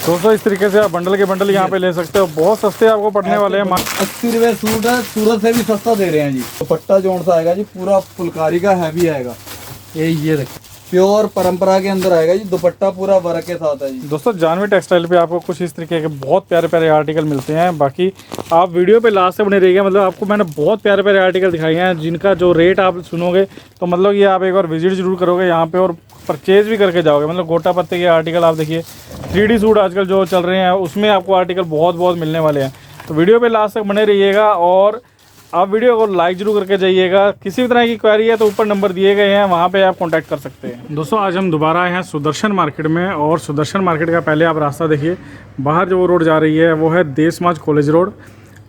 दोस्तों इस तरीके से आप बंडल के बंडल यहाँ पे ले सकते हो, बहुत सस्ते आपको पड़ने वाले हैं। 80 रुपए सूट है, सूरत से भी सस्ता दे रहे हैं जी। दुपट्टा जोन सा आएगा जी, पूरा फुलकारी का हैवी आएगा। ये देखो प्योर परंपरा के अंदर आएगा जी, दुपट्टा पूरा वर्क के साथ है जी। दोस्तों जानवी टेक्सटाइल पे आपको कुछ इस तरीके के बहुत प्यारे प्यारे आर्टिकल मिलते हैं। बाकी आप वीडियो पे लास्ट से बने रहिएगा, मतलब आपको मैंने बहुत प्यारे प्यारे आर्टिकल दिखाए हैं जिनका जो रेट आप सुनोगे तो मतलब ये आप एक बार विजिट जरूर करोगे यहाँ पे और परचेज भी करके जाओगे। मतलब गोटा पत्ते के आर्टिकल आप देखिए, 3D सूट आजकल जो चल रहे हैं उसमें आपको आर्टिकल बहुत मिलने वाले हैं। तो वीडियो पे लास्ट तक बने रहिएगा और आप वीडियो को लाइक जरूर करके जाइएगा। किसी भी तरह की क्वेरी है तो ऊपर नंबर दिए गए हैं, वहाँ पे आप कांटेक्ट कर सकते हैं। दोस्तों आज हम दोबारा आए हैं सुदर्शन मार्केट में, और सुदर्शन मार्केट का पहले आप रास्ता देखिए, बाहर जो रोड जा रही है वो है देशमाज कॉलेज रोड,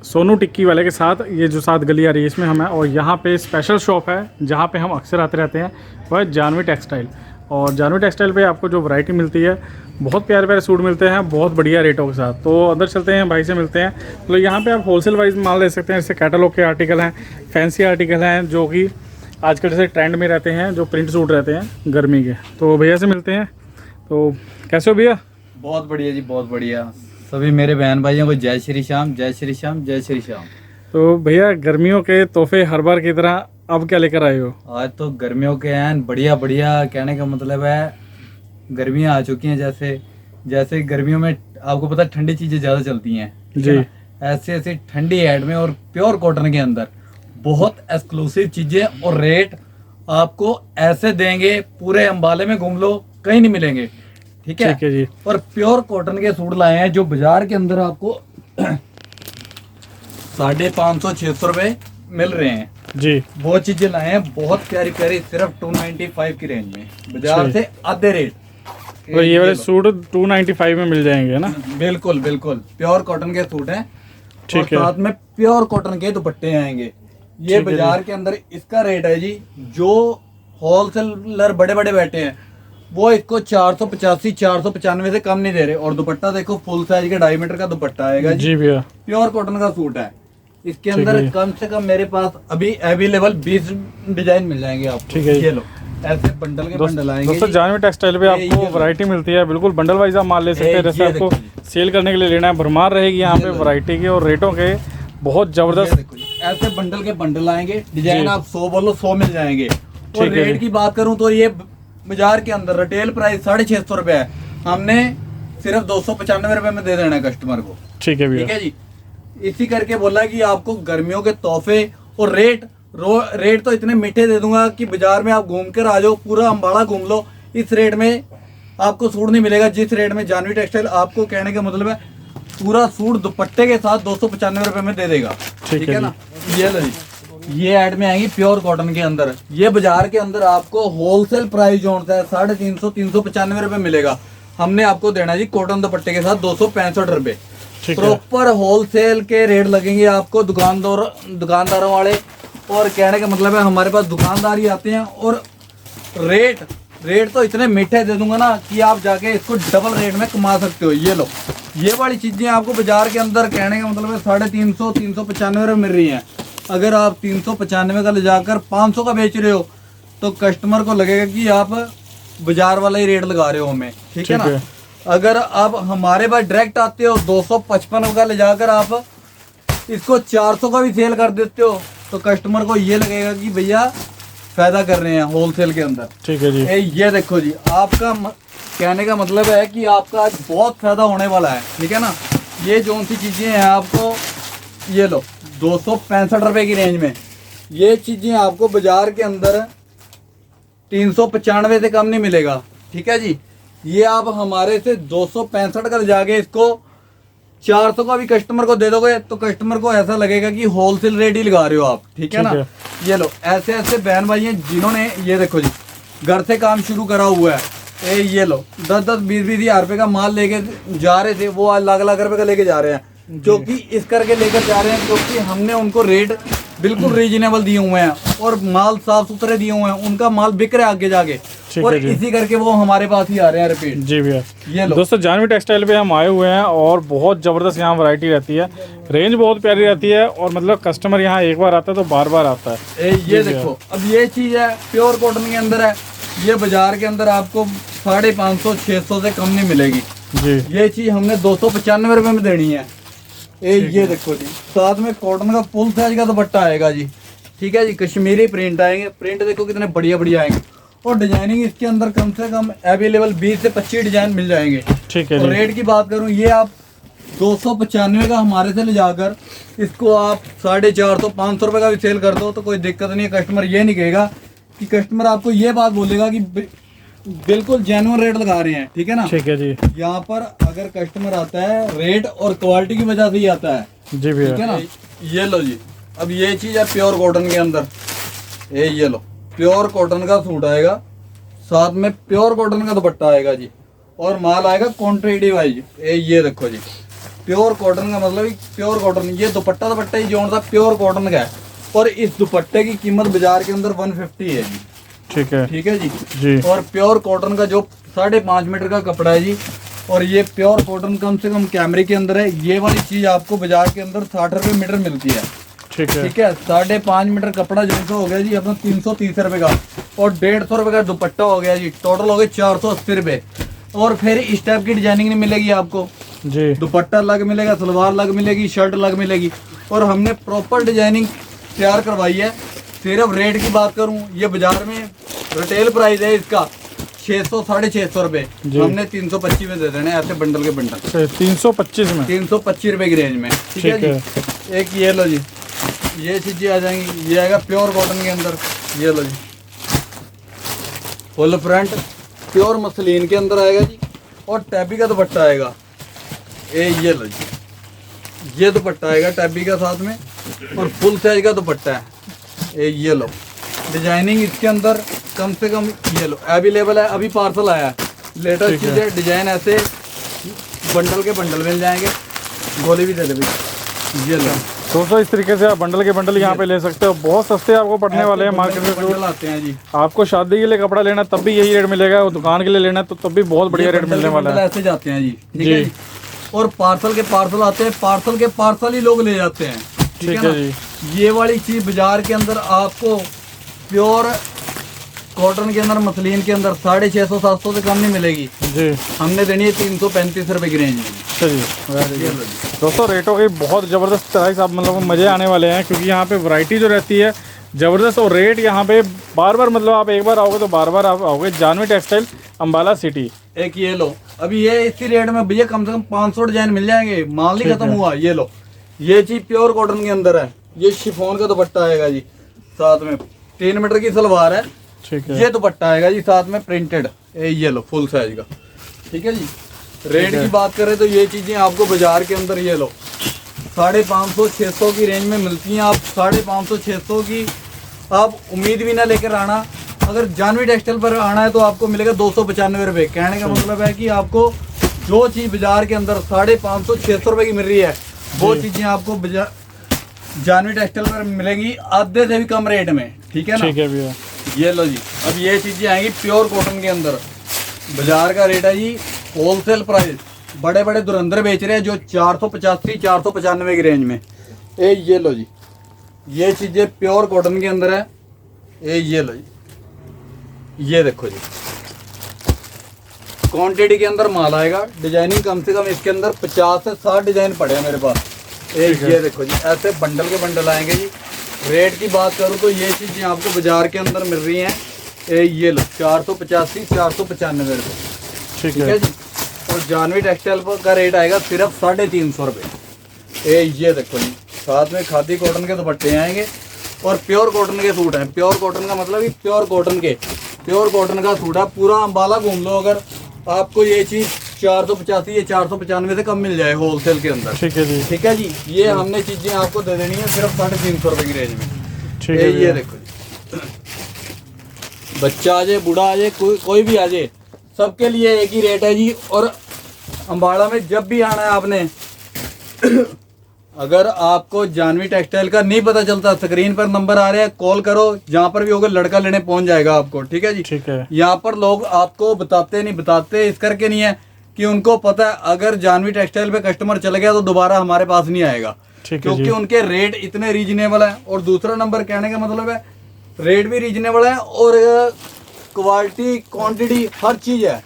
सोनू टिक्की वाले के साथ ये जो 7 गली आ रही है इसमें हम हैं। और यहाँ पे स्पेशल शॉप है जहाँ पे हम अक्सर आते रहते हैं, वह है जानवी टेक्सटाइल। और जानवी टेक्सटाइल पे आपको जो वैरायटी मिलती है, बहुत प्यारे प्यारे सूट मिलते हैं बहुत बढ़िया रेटों के साथ। तो अंदर चलते हैं, भाई से मिलते हैं। तो यहाँ पे आप होलसेल वाइज माल ले सकते हैं, जैसे कैटलॉग के आर्टिकल हैं, फैंसी आर्टिकल हैं जो कि आजकल जैसे ट्रेंड में रहते हैं, जो प्रिंट सूट रहते हैं गर्मी के। तो भैया से मिलते हैं। तो कैसे हो भैया? बहुत बढ़िया जी, बहुत बढ़िया। सभी मेरे बहन भाइयों को जय श्री श्याम, जय श्री श्याम, जय श्री श्याम। तो भैया गर्मियों के तोहफे हर बार की तरह अब क्या लेकर आए हो? आज तो गर्मियों के हैं बढ़िया बढ़िया, कहने का मतलब है गर्मियाँ आ चुकी हैं। जैसे गर्मियों में आपको पता है ठंडी चीजें ज्यादा चलती हैं जी, ऐसे ऐसे ठंडी एड में और प्योर कॉटन के अंदर बहुत एक्सक्लूसिव चीजें और रेट आपको ऐसे देंगे, पूरे अंबाले में घूम लो कहीं नहीं मिलेंगे। ठीक है जी। और प्योर कॉटन के सूट लाए हैं जो बाजार के अंदर आपको 550-600 रुपए मिल रहे हैं जी। वो चीजें लाए हैं बहुत प्यारी प्यारी, सिर्फ 295 की रेंज में, बाजार से आधे रेट। तो ये वाले सूट 295 में मिल जाएंगे ना? बिल्कुल बिल्कुल प्योर कॉटन के सूट हैं। ठीक है। साथ में प्योर कॉटन के दुपट्टे आएंगे। ये बाजार के अंदर इसका रेट है जी, जो होलसेलर बड़े बड़े बैठे हैं वो इसको 485-495 से कम नहीं दे रहे। और दुपट्टा देखो फुल साइज का 2.5 मीटर का दुपट्टा आएगा जी भैया, प्योर कॉटन का सूट है। इसके अंदर कम से कम मेरे पास अभी अवेलेबल 20 डिजाइन मिल जाएंगे आपको। ठीक है। ये लो ऐसे बंडल के बंडल आएंगे। दोस्तों जानवी टेक्सटाइल पे आपको वैरायटी मिलती है, बिल्कुल बंडल वाइज आप माल ले सकते हैं। जैसे आपको सेल करने के लिए लेना है, भरमार रहेगी यहाँ पे वैरायटी की और रेटों के बहुत जबरदस्त। ऐसे बंडल के बंडल आएंगे, डिजाइन आप 100 बोलो 100 मिल जाएंगे। और रेट की बात करूं तो ये बाजार के अंदर रिटेल प्राइस 650 रुपए है, हमने सिर्फ 295 रुपए में दे देना है कस्टमर को। ठीक है भैया, ठीक है जी। इसी करके बोला कि आपको गर्मियों के तोहफे और रेट तो इतने मीठे दे दूंगा कि बाजार में आप घूम कर आ जाओ, पूरा अम्बाड़ा घूम लो, इस रेट में आपको सूट नहीं मिलेगा जिस रेट में जानवी टेक्सटाइल आपको, कहने का मतलब है पूरा सूट दुपट्टे के साथ 295 रुपए में दे देगा। ठीक है ना? ये लो जी, ये ऐड में आएंगी प्योर कॉटन के अंदर। ये बाजार के अंदर आपको होलसेल प्राइस जो होता है 350-395 रुपए मिलेगा, हमने आपको देना जी कॉटन दुपट्टे के साथ 265 रुपए। प्रॉपर होलसेल के रेट लगेंगे आपको दुकानदारों वाले। और कहने का मतलब है हमारे पास दुकानदार ही आते हैं और रेट तो इतने मीठे दे दूंगा ना कि आप जाके इसको डबल रेट में कमा सकते हो। ये लो, ये वाली चीजें आपको बाजार के अंदर, कहने का मतलब है 350-395 रुपए मिल रही हैं। अगर आप 395 का ले जाकर 500 का बेच रहे हो तो कस्टमर को लगेगा कि आप बाजार वाला ही रेट लगा रहे हो हमें। ठीक है ना? अगर आप हमारे पास डायरेक्ट आते हो 255 का ले जाकर आप इसको 400 का भी सेल कर देते हो तो कस्टमर को ये लगेगा कि भैया फायदा कर रहे हैं होलसेल के अंदर। ठीक है जी। ये देखो जी, आपका कहने का मतलब है कि आपका आज बहुत फायदा होने वाला है। ठीक है ना? ये जो सी चीजें हैं आपको, ये लो 265 रुपए की रेंज में ये चीजें आपको बाजार के अंदर 395 से कम नहीं मिलेगा। ठीक है जी। ये आप हमारे से 265 का जाके इसको 400 का भी कस्टमर को दे दोगे तो कस्टमर को ऐसा लगेगा कि होलसेल रेट ही लगा रहे हो आप। ठीक है ना? ये लो, ऐसे ऐसे बहन भाई हैं जिन्होंने, ये देखो जी, घर से काम शुरू करा हुआ है। ये लो 10-10, 20-20 हजार रुपए का माल लेके जा रहे थे, वो आज लाख रुपए का लेके जा रहे हैं। क्योंकि इस करके लेकर जा रहे हैं क्योंकि हमने उनको रेट बिल्कुल रीजनेबल दिए हुए हैं और माल साफ सुथरे दिए हुए हैं, उनका माल बिक रहा है आगे जाके, और इसी करके वो हमारे पास ही आ रहे हैं रिपीट। जी भैया। ये लो दोस्तों जानवी टेक्सटाइल पे हम आए हुए हैं और बहुत जबरदस्त यहाँ वैरायटी रहती है, रेंज बहुत प्यारी रहती है और मतलब कस्टमर यहाँ एक बार आता है तो बार बार आता है। ये देखो, अब ये चीज है प्योर कॉटन के अंदर है, ये बाजार के अंदर आपको 550-600 से कम नहीं मिलेगी। जी। ये चीज हमने 295 रुपए में देनी है। ये देखो जी, साथ में कॉटन का फुल साइज का दुपट्टा आएगा जी। ठीक है जी, कश्मीरी प्रिंट आएंगे, प्रिंट देखो कितने बढ़िया बढ़िया आएंगे। और डिजाइनिंग इसके अंदर कम से कम अवेलेबल 20 से 25 डिजाइन मिल जाएंगे। ठीक है और जी। रेट की बात करूं, ये आप 295 का हमारे से ले जाकर इसको आप 450 500 रुपए का भी सेल कर दो तो कोई दिक्कत नहीं है। कस्टमर ये नहीं कहेगा कि, कस्टमर आपको ये बात बोलेगा कि बिल्कुल जेन्युइन रेट लगा रहे हैं। ठीक है ना। ठीक है जी। यहाँ पर अगर कस्टमर आता है रेट और क्वालिटी की वजह से ही आता है। जी भैया। ठीक है ना। ये लो जी, अब ये चीज है प्योर कॉटन के अंदर। ये लो, प्योर कॉटन का सूट आएगा, साथ में प्योर कॉटन का दुपट्टा आएगा जी। और माल आएगा क्वांटिटी वाइज। ये देखो जी, प्योर कॉटन का मतलब प्योर कॉटन। ये दुपट्टा ही जो सा प्योर कॉटन का है। और इस दुपट्टे की कीमत बाजार के अंदर 150 है जी। ठीक है। ठीक है जी। जी। और प्योर कॉटन का जो 5.5 मीटर का कपड़ा है जी। और ये प्योर कॉटन कम से कम कैमरे के अंदर है। ये वाली चीज आपको बाजार के अंदर 60 रुपए मीटर मिलती है। ठीक है। ठीक है, 5.5 मीटर कपड़ा जो सा हो गया जी अपना 330 रुपए का। और 150 रुपए का दुपट्टा हो गया जी। टोटल हो गए 480 रुपए। और फिर इस टाइप की डिजाइनिंग नहीं मिलेगी आपको जी। दुपट्टा अलग मिलेगा, सलवार अलग मिलेगी, शर्ट अलग मिलेगी। और हमने प्रॉपर डिजाइनिंग तैयार करवाई है। सिर्फ रेट की बात करूं, ये बाजार में रिटेल प्राइस है इसका 600 650 रुपए। हमने 325 में दे देने ऐसे बंडल के बंडल। 325 में 325 रुपए की रेंज में। ठीक है जी। एक ये लो जी, ये चीजें आ जाएंगी। ये आएगा प्योर कॉटन के अंदर। ये लो जी, फुल फ्रंट प्योर मसलिन के अंदर आएगा जी। और टैबी का दुपट्टा आएगा। ये लो जी, ये दुपट्टा आएगा टैबी का साथ में। और फुल साइज का दुपट्टा है। ये लो, डिजाइनिंग इसके अंदर कम से कम ये लो अवेलेबल है। अभी पार्सल आया है, लेटेस्ट चीज है। डिजाइन ऐसे बंडल के बंडल मिल जाएंगे। गोली भी दे दे भाई। ये लो दोस्तों, इस तरीके से आप बंडल के बंडल यहाँ पे ले सकते हो। बहुत सस्ते आपको पड़ने वाले हैं मार्केट में। बंडल आते हैं जी। आपको शादी के लिए कपड़ा लेना तब भी यही रेट मिलेगा, और दुकान के लिए लेना तो तब भी बहुत बढ़िया रेट मिलने वाला है। ऐसे जाते हैं जी। ठीक है जी। और पार्सल के पार्सल आते हैं, पार्सल के पार्सल ही लोग ले जाते हैं। ठीक है जी। ये वाली चीज बाजार के अंदर आपको प्योर कॉटन के अंदर मसलिन के अंदर 650 700 से कम नहीं मिलेगी जी। हमने देनी है 335 रुपए की रेंज में। अच्छा जी। दोस्तों, रेटों की बहुत ज़बरदस्त प्राइस, आप मतलब मज़े आने वाले हैं, क्योंकि यहाँ पे वैरायटी जो रहती है ज़बरदस्त। और रेट यहाँ पे बार बार, मतलब आप एक बार आओगे तो बार बार आप आओगे। Jahnavi textile, Ambala city. एक ये लो, अभी ये इसी रेट में भैया कम से कम 500 डिजाइन मिल जाएंगे। माल नहीं खत्म हुआ। ये लो, ये चीज प्योर कॉटन के अंदर है। ये शिफॉन का दुपट्टा आएगा जी, साथ में 3 मीटर की सलवार है। ठीक है। ये दुपट्टा आएगा जी, साथ में प्रिंटेड। ये लो, फुल साइज का। ठीक है जी। रेट की बात करें तो ये चीजें आपको बाजार के अंदर ये लो 550 600 की रेंज में मिलती हैं। आप 550 600 की आप उम्मीद भी ना लेकर आना। अगर जानवी टेक्सटाइल पर आना है तो आपको मिलेगा 295 रुपये। कहने का मतलब है कि आपको जो चीज़ बाजार के अंदर 550 600 रुपये की मिल रही है, वो चीज़ें आपको जानवी टेक्सटाइल पर मिलेंगी आधे से भी कम रेट में। ठीक है ना। ठीक है भैया। ये लो जी, अब ये चीज़ें आएंगी प्योर कॉटन के अंदर। बाजार का रेट है जी होलसेल प्राइस। बड़े बड़े धुरंधर बेच रहे हैं जो 485 495 की रेंज में। ये लो जी, ये चीज़ें प्योर कॉटन के अंदर है। ये लो जी, ये देखो जी, क्वांटिटी के अंदर माल आएगा। डिजाइनिंग कम से कम इसके अंदर 50 से 60 डिजाइन पड़े हैं मेरे पास। ये देखो जी, ऐसे बंडल के बंडल आएंगे जी। रेट की बात करूँ तो ये चीज़ें आपको बाजार के अंदर मिल रही हैं। ये लो 485 495 रुपये। ठीक है जी। और जानवी टेक्सटाइल का रेट आएगा सिर्फ 350 रुपये। ये देखो जी, साथ में खादी कॉटन के दुपट्टे आएंगे और प्योर कॉटन के सूट हैं। प्योर कॉटन का मतलब कि प्योर कॉटन का सूट है। पूरा अम्बाला घूम लो, अगर आपको ये चीज़ 485 या 495 से कम मिल जाए होलसेल के अंदर। ठीक है जी। ठीक है जी। ये हमने चीज़ें आपको दे देनी है सिर्फ 350 रुपये की रेंज में। ठीक है। ये देखो जी, बच्चा आ जाए, बूढ़ा आ जाए, कोई भी आ जाए, सबके लिए एक ही रेट है जी। और अम्बाड़ा में जब भी आना है आपने अगर आपको जानवी टेक्सटाइल का नहीं पता चलता, स्क्रीन पर नंबर आ रहे हैं, कॉल करो। जहाँ पर भी होगा लड़का लेने पहुंच जाएगा आपको। ठीक है जी। ठीक है। यहाँ पर लोग आपको बताते इस करके नहीं है कि उनको पता है अगर जानवी टेक्सटाइल पे कस्टमर चल गया तो दोबारा हमारे पास नहीं आएगा, क्योंकि उनके रेट इतने रीजनेबल है। और दूसरा नंबर कहने का मतलब है रेट भी रीजनेबल है और क्वालिटी क्वांटिटी हर चीज़ है।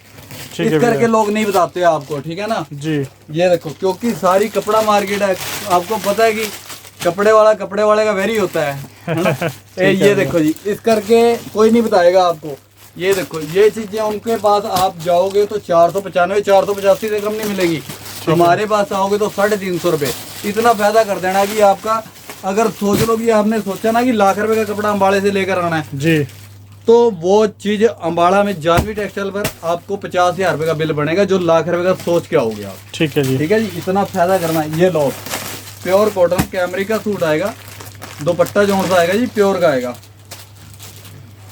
ठीक है इस करके लोग नहीं बताते आपको, ठीक है ना जी। ये देखो, क्योंकि सारी कपड़ा मार्केट है, आपको पता है कि कपड़े वाले का वेरी होता है ना? ये देखो जी, इस करके कोई नहीं बताएगा आपको। ये देखो, ये चीजें उनके पास आप जाओगे तो 495 485 से कम नहीं मिलेगी। हमारे पास आओगे तो 350 रुपये। इतना फायदा कर देना कि आपका, अगर सोच लो कि आपने सोचा ना कि लाख रुपए का कपड़ा अम्बाड़े से लेकर आना है जी, तो वो चीज अम्बाड़ा में जानवी टेक्सटाइल पर आपको 50,000 रुपए का बिल बनेगा, जो लाख रुपए का सोच के आओगे आप। ठीक है जी। ठीक है जी, इतना फायदा करना है। ये लो, प्योर कॉटन कैमरी का सूट आएगा, दुपट्टा जोन सा आएगा जी, प्योर का आएगा,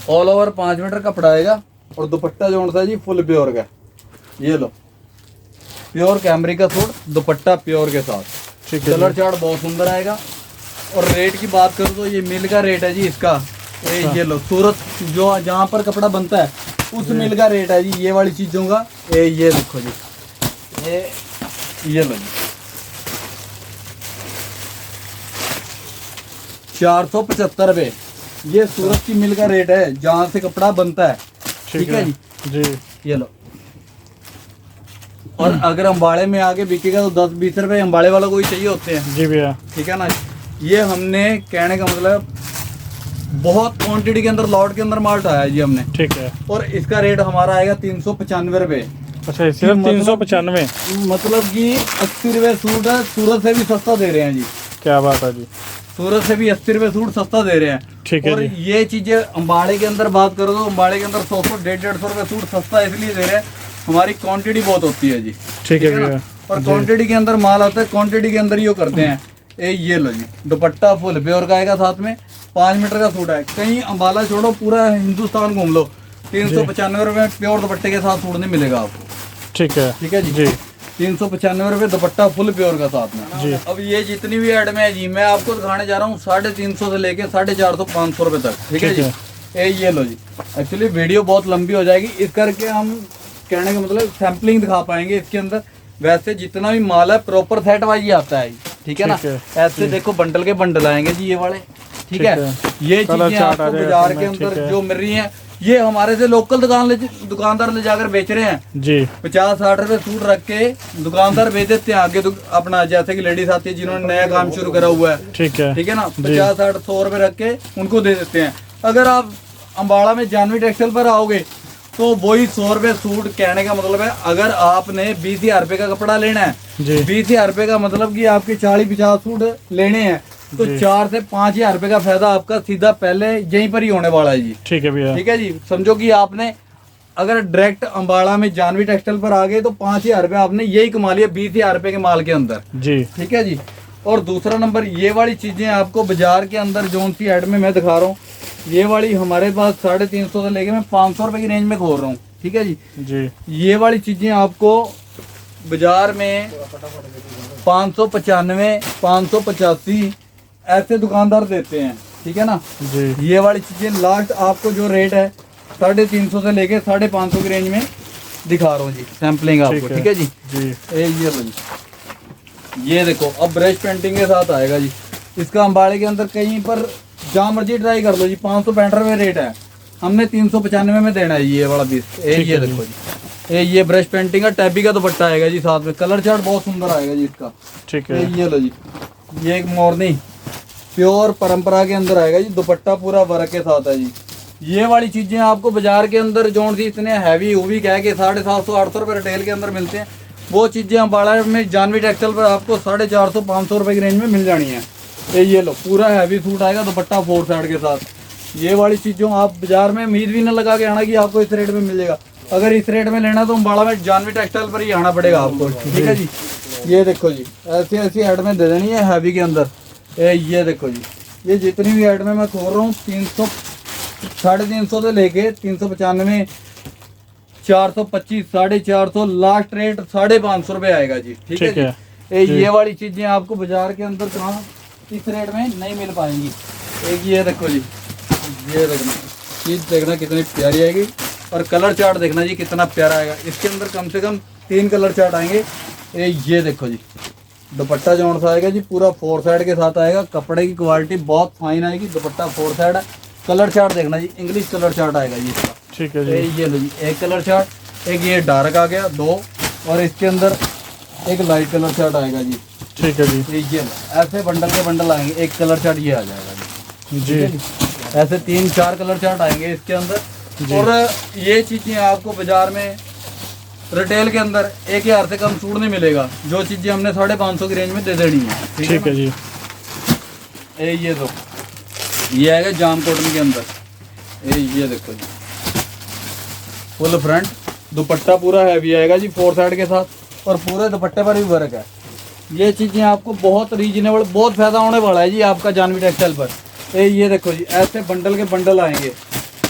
ऑल ओवर 5 मीटर कपड़ा आएगा, और दुपट्टा जोन सा जी फुल प्योर का। ये लो, प्योर कैमरी का सूट, दुपट्टा प्योर के साथ। ठीक है कलर चार्ट बहुत सुंदर आएगा। और रेट की बात करूँ तो ये मिल का रेट है जी इसका। ये लो, सूरत जो जहाँ पर कपड़ा बनता है उस मिल का रेट है जी ये वाली चीजों का। ये देखो जी, ये लो जी, 475 रुपये ये सूरत की मिल का रेट है, जहाँ से कपड़ा बनता है। ठीक है जी जी। ये लो। और अगर अम्बाड़े में आके बिकेगा तो 10-20 रुपए अम्बाड़े वालों को ही चाहिए होते हैं। जी भैया। ठीक है ना, ये हमने कहने का मतलब बहुत क्वांटिटी के अंदर, लॉट के अंदर माल उठाया है जी हमने। ठीक है। और इसका रेट हमारा आएगा 395 रुपये। अच्छा, सिर्फ 395? मतलब कि 80 रुपये सूट है, सूरत से भी सस्ता दे रहे हैं जी। क्या बात है जी, सूरत से भी 80 रुपये सूट सस्ता दे रहे हैं। ठीक है और जी। ये चीजें अम्बाड़े के अंदर बात करो तो अम्बाड़े के अंदर 100-150 रुपये सूट सस्ता इसलिए दे रहे हैं, हमारी क्वांटिटी बहुत होती है जी। ठीक है ना? भैया। और क्वांटिटी के अंदर माल आता है, क्वांटिटी के अंदर ही वो करते हैं। ये लो जी, दुपट्टा फुल प्योर का आएगा, साथ में 5 मीटर का सूट है। कहीं अम्बाला छोड़ो, पूरा हिंदुस्तान घूम लो, 395 रुपये प्योर दुपट्टे के साथ सूट नहीं मिलेगा आपको। ठीक है जी, 395 रुपये दुपट्टा फुल प्योर का साथ में जी। अब ये जितनी भी ऐड में है जी, मैं आपको दिखाने जा रहा हूँ 350 से लेके 450-500 रुपये तक। ठीक है जी। ये लो जी, एक्चुअली वीडियो बहुत लंबी हो जाएगी, इस करके हम कहने का मतलब सैम्पलिंग दिखा पाएंगे इसके अंदर। वैसे जितना भी माल है प्रॉपर सेट वाइज ही आता है। ठीक है ना, ऐसे देखो बंडल के बंडल आएंगे जी ये वाले। ठीक है, ये चीजें आपको बाजार के अंदर जो मिल रही हैं, ये हमारे से लोकल दुकानदार ले जाकर बेच रहे हैं जी। 50-60 रुपए सूट रख के दुकानदार बेच देते हैं आगे अपना, जैसे कि लेडीज आती है जिन्होंने नया काम शुरू करा हुआ है। ठीक है ना, 50-60-100 रुपए रख के उनको दे देते हैं। अगर आप अम्बाड़ा में जानवी टेक्सटाइल पर आओगे तो वही 100 रुपये सूट। कहने का मतलब है, अगर आपने 20,000 रुपये का कपड़ा लेना है, 20,000 रुपये का मतलब कि आपके 40-50 सूट लेने हैं, तो 4 से 5,000 रुपये का फायदा आपका सीधा पहले यहीं पर ही होने वाला है जी। ठीक है भैया। ठीक है जी, समझो कि आपने अगर डायरेक्ट अम्बाड़ा में जानवी टेक्सटाइल पर आ गए तो 5,000 रुपये आपने यही कमा लिया 20,000 रुपये के माल के अंदर जी। ठीक है जी। और दूसरा नंबर, ये वाली चीजें आपको बाजार के अंदर जोन सी ऐड में मैं दिखा रहा हूँ, ये वाली हमारे पास 350 से लेके मैं 500 रुपए की रेंज में खोल रहा हूँ। ठीक है जी। ये वाली चीजें आपको बाजार में 595, 585 ऐसे दुकानदार देते हैं। ठीक है ना जी। ये वाली चीजें लास्ट आपको जो रेट है 350 से लेके 550 की रेंज में दिखा रहा हूँ जी, सैम्पलिंग आपको। ठीक है जी। ये लो जी, ये देखो, अब ब्रश पेंटिंग के साथ आएगा जी। इसका अम्बाड़े के अंदर कहीं पर जहाँ मर्जी ट्राई कर लो जी, 565 रुपये रेट है, हमने 395 में देना है ये वाला पीस। ये देखो जी, ये ब्रश पेंटिंग का टैबी का दुपट्टा आएगा जी, साथ में कलर चार्ट बहुत सुंदर आएगा जी इसका। ठीक है। ये लो जी, ये एक मोरनी प्योर परंपरा के अंदर आएगा जी, दुपट्टा पूरा वर्क के साथ है जी। ये वाली चीजें आपको बाजार के अंदर जोन सी इतने हैवी वो भी कह के 750-800 रुपये रिटेल के अंदर मिलते हैं, वो चीजें अम्बाड़ा में जानवी टेक्सटाइल पर आपको 450-500 रुपये की रेंज में मिल जानी है। ये लो, पूरा हैवी सूट आएगा, दुपट्टा 4 साइड के साथ। ये वाली चीजों आप बाजार में उम्मीद भी न लगा के आना कि आपको इस रेट में मिल जाएगा। अगर इस रेट में लेना तो अम्बाड़ा में जानवी टेक्सटाइल पर ही आना पड़ेगा आपको। ठीक है जी। ये देखो जी, ऐसी ऐसी ऐड में दे देनी है हैवी के अंदर। ये देखो जी, ये जितनी भी ऐड में मैं खोल रहा हूँ 300, 350 से लेके 395, 425, 450, लास्ट रेट 550 रुपये आएगा जी। ठीक है जी। ये वाली चीजें आपको बाजार के अंदर कहाँ इस रेट में नहीं मिल पाएंगी। एक ये देखो जी, ये देखना चीज, देखना कितनी प्यारी आएगी, और कलर चार्ट देखना जी कितना प्यारा आएगा। इसके अंदर कम से कम 3 कलर चार्ट आएंगे। ये देखो जी, दुपट्टा जोन सा आएगा जी, पूरा 4 साइड के साथ आएगा, कपड़े की क्वालिटी बहुत फाइन आएगी, दुपट्टा 4 साइड है। कलर चार्ट देखना जी, इंग्लिश कलर चार्ट आएगा जी इसका। ठीक है जी। ये लो जी, एक कलर चार्ट, एक ये डार्क आ गया 2, और इसके अंदर एक लाइट कलर शर्ट आएगा जी। ठीक है जी। ये ऐसे बंडल के बंडल आएंगे, एक कलर चार्ट ये आ जाएगा जी। जी ऐसे 3-4 कलर चार्ट आएंगे इसके अंदर। और ये चीज़ें आपको बाजार में रिटेल के अंदर 1000 से कम सूट नहीं मिलेगा, जो चीज़ें हमने 550 की रेंज में दे देनी है। ठीक है जी। ये दो, ये आएगा जाम कॉटन के अंदर। ये देखो जी, फुल फ्रंट दुपट्टा पूरा हैवी आएगा जी 4 साइड के साथ, और पूरे दुपट्टे पर भी वर्क है। ये चीज़ें आपको बहुत रीजनेबल, बहुत फायदा होने वाला है जी आपका जानवी टेक्सटाइल पर। ये देखो जी, ऐसे बंडल के बंडल आएंगे।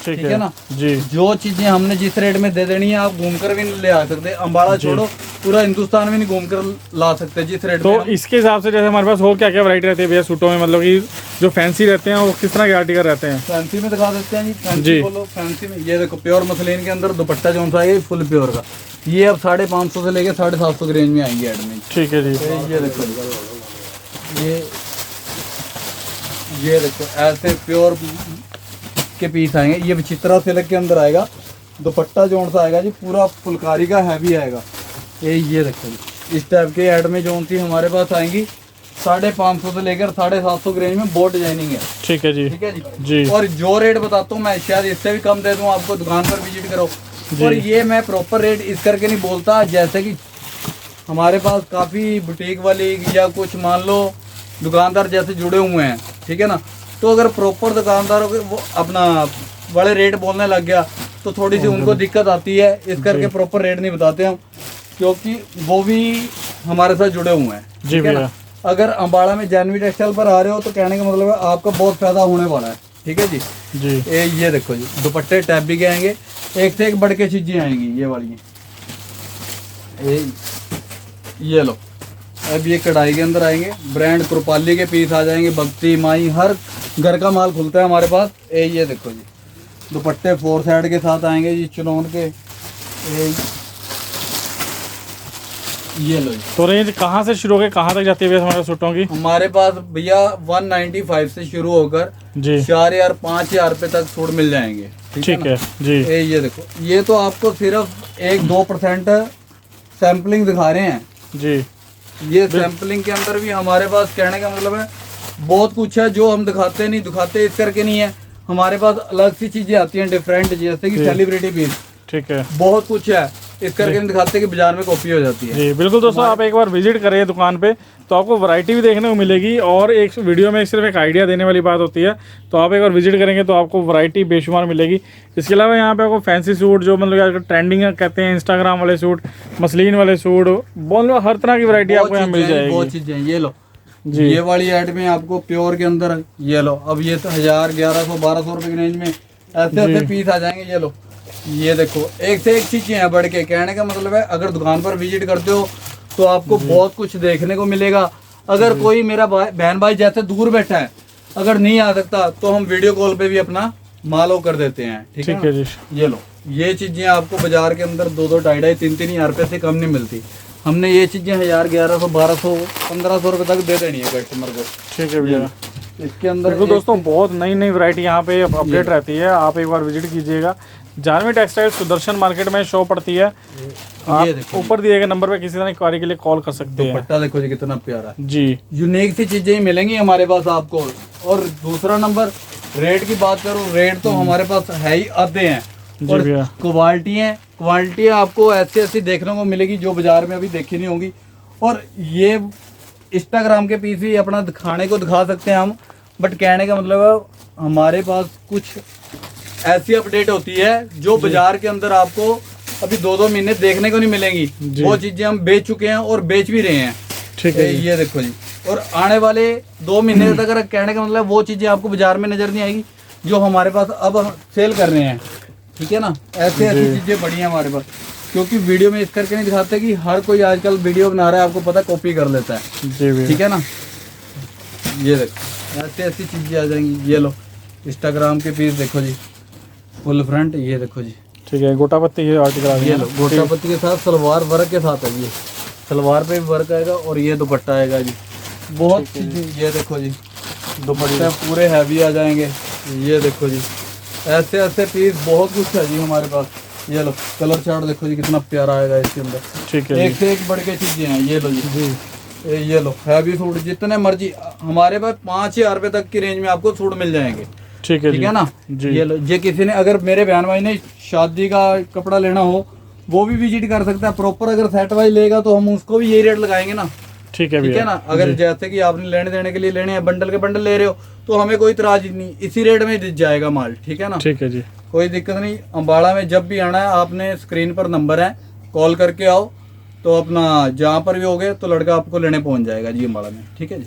ठीक है ना जी। जो चीजें हमने जिस रेट में दे देनी है, आप घूमकर भी नहीं ले आ सकते, अंबाला छोड़ो पूरा हिंदुस्तान में नहीं घूमकर ला सकते जिस रेट तो में। इसके हिसाब से जैसे हमारे पास हो क्या क्या वैरायटी रहती है भैया सूटों में, मतलब कि जो फैंसी रहते हैं वो किस तरह के आर्टिकल रहते हैं? फैंसी में दिखा देते हैं जी, फैंसी बोलो फैंसी में। ये देखो प्योर मसलिन के अंदर दुपट्टा जो सा है फुल प्योर का, ये अब 550 से लेके 750 की रेंज में आएंगे एड में। ठीक है जी। ये देखो, ये देखो ऐसे प्योर के पीस आएंगे। ये विचित्रा सिल्क के अंदर आएगा, दुपट्टा जोन सा आएगा जी पूरा फुलकारी का हैवी आएगा। ये देखो जी, इस टाइप के ऐड में जोन सी हमारे पास आएंगी 550 से लेकर 750 की रेंज में, बहुत डिजाइनिंग है। ठीक है जी। ठीक है जी जी। और जो रेट बताता हूँ मैं, शायद इससे भी कम दे दूँ आपको, दुकान पर विजिट करो। और ये मैं प्रॉपर रेट इस करके नहीं बोलता, जैसे कि हमारे पास काफ़ी बुटीक वाली या कुछ मान लो दुकानदार जैसे जुड़े हुए हैं, ठीक है ना, तो अगर प्रॉपर दुकानदारों के वो अपना बड़े रेट बोलने लग गया तो थोड़ी सी उनको दिक्कत आती है। इस करके प्रॉपर रेट नहीं बताते हम, क्योंकि वो भी हमारे साथ जुड़े हुए हैं। जी भैया। अगर अम्बाड़ा में जानवी टेक्सटाइल पर आ रहे हो तो कहने का मतलब है आपका बहुत फायदा होने वाला है। ठीक है जी। जी। ये देखो जी, दुपट्टे टैप भी के आएंगे, एक से एक बढ़ के चीजें आएंगी ये वाली। ये लो, अब ये कढ़ाई के अंदर आएंगे, ब्रांड कृपाली के पीस आ जाएंगे, भक्ति माई, हर घर का माल खुलता है हमारे पास। ये देखो जी, दुपट्टे 4 साइड के साथ आएंगे जी चिनौन के। ये लो जी। तो रेंज कहाँ से शुरू होकर कहाँ तक जाती है भैया हमारे सूटों की? हमारे पास भैया 195 से शुरू होकर जी 4000 5000 रुपए तक सूट मिल जाएंगे। ठीक है जी। ये देखो, ये तो आपको सिर्फ 1-2% सैम्पलिंग दिखा रहे हैं जी। ये सैम्पलिंग के अंदर भी हमारे पास कहने का मतलब है बहुत कुछ है जो हम दिखाते नहीं, दिखाते इस करके नहीं है, हमारे पास अलग सी चीजें आती हैं डिफरेंट, जैसे कि सेलिब्रिटी पीस। ठीक है। बहुत कुछ है, इस करके नहीं दिखाते कि बाजार में कॉपी हो जाती है। जी बिल्कुल दोस्तों, आप एक बार विजिट करिए दुकान पे तो आपको वैरायटी भी देखने को मिलेगी, और एक वीडियो में सिर्फ एक आइडिया देने वाली बात होती है, तो आप एक बार विजिट करेंगे तो आपको वैरायटी बेशुमार मिलेगी। इसके अलावा यहाँ पे आपको फैंसी सूट जो मतलब ट्रेंडिंग कहते हैं, इंस्टाग्राम वाले सूट, मसलिन वाले सूट, बहुत हर तरह की वैरायटी आपको यहाँ मिल जाएगी। बहुत चीजें, ये लो जी। ये वाली ऐड में आपको प्योर के अंदर ये लो, अब ये 1000 1100 1200 रुपए की रेंज में ऐसे ऐसे पीस आ जाएंगे। ये लो, ये देखो एक से एक चीजें हैं बढ़ के, कहने का मतलब है अगर दुकान पर विजिट करते हो तो आपको बहुत कुछ देखने को मिलेगा। अगर कोई मेरा बहन भाई जैसे दूर बैठा है, अगर नहीं आ सकता तो हम वीडियो कॉल पे भी अपना माल कर देते हैं। ठीक है जी। ये लो, ये चीजें आपको बाजार के अंदर 2-2 2.5 3-3 हजार रुपए से कम नहीं मिलती। हमने ये चीजें 1000 1100 1200 1500 रुपए तक दे देनी है कस्टमर को। ठीक है भैया। इसके अंदर देखो दोस्तों, बहुत नई नई वैरायटी यहाँ पे अपडेट रहती है, आप एक बार विजिट कीजिएगा। जानवी टेक्सटाइल सुदर्शन मार्केट में शो पड़ती है, आप ऊपर दिए गए नंबर पे किसी तरह की क्वारी के लिए कॉल कर सकते हैं। दुपट्टा देखो जी कितना प्यारा है जी, यूनिक सी चीजें ही मिलेंगी हमारे पास आपको। और दूसरा नंबर रेट की बात करूँ, रेट तो हमारे पास है ही आते हैं, और क्वालिटी आपको ऐसी ऐसी देखने को मिलेगी जो बाजार में अभी देखी नहीं होंगी। और ये इंस्टाग्राम के पीस भी अपना दिखाने को दिखा सकते हैं हम, बट कहने का मतलब है हमारे पास कुछ ऐसी अपडेट होती है जो बाजार के अंदर आपको अभी 2-2 महीने देखने को नहीं मिलेंगी। वो चीजें हम बेच चुके हैं और बेच भी रहे हैं। ठीक है। ये देखो जी, और आने वाले 2 महीने तक अगर कहने का मतलब वो चीजें आपको बाजार में नजर नहीं आएगी जो हमारे पास अब सेल कर रहे हैं। ठीक है ना, ऐसे ऐसी चीजें बड़ी हैं हमारे पास, क्योंकि वीडियो में इस करके नहीं दिखाते कि हर कोई आजकल वीडियो बना रहा है, आपको पता कॉपी कर लेता है। जी ठीक है ना, ये देखो ऐसी ऐसी चीजें आ जाएंगी। ये लो, इंस्टाग्राम के पीस देखो जी, फुल फ्रंट, ये देखो जी। ठीक है, गोटा पत्ती ये आर्टिकल आ ये लो, गोटा पत्ती के साथ सलवार वर्क के साथ है, ये सलवार पे भी वर्क आएगा और ये दुपट्टा आएगा जी। बहुत चीजें, ये देखो जी, दुपट्टे पूरे हैवी आ जाएंगे। ये देखो जी, ऐसे ऐसे पीस बहुत कुछ है जी हमारे पास। ये लो कलर चार्ट देखो जी कितना प्यारा आएगा इसके अंदर। ठीक है एक से एक बढ़ के चीजें हैं। ये लो जी ये लो हैवी सूट जितने मर्जी हमारे पास 5,000 रुपए तक की रेंज में आपको सूट मिल जाएंगे। ठीक है, ठीक है ना जी। ये लो ये किसी ने अगर मेरे बहन भाई ने शादी का कपड़ा लेना हो वो भी विजिट कर सकता है प्रॉपर। अगर सेट वाइज लेगा तो हम उसको भी यही रेट लगाएंगे ना। ठीक है ठीक है ना। अगर जैसे कि आपने लेने देने के लिए लेने हैं बंडल के बंडल ले रहे हो तो हमें कोई इतराज नहीं, इसी रेट में दिख जाएगा माल। ठीक है ना। ठीक है जी, कोई दिक्कत नहीं। अम्बाड़ा में जब भी आना है आपने स्क्रीन पर नंबर है कॉल करके आओ तो अपना जहाँ पर भी होगे तो लड़का आपको लेने पहुंच जाएगा जी अम्बाड़ा में। ठीक है जी।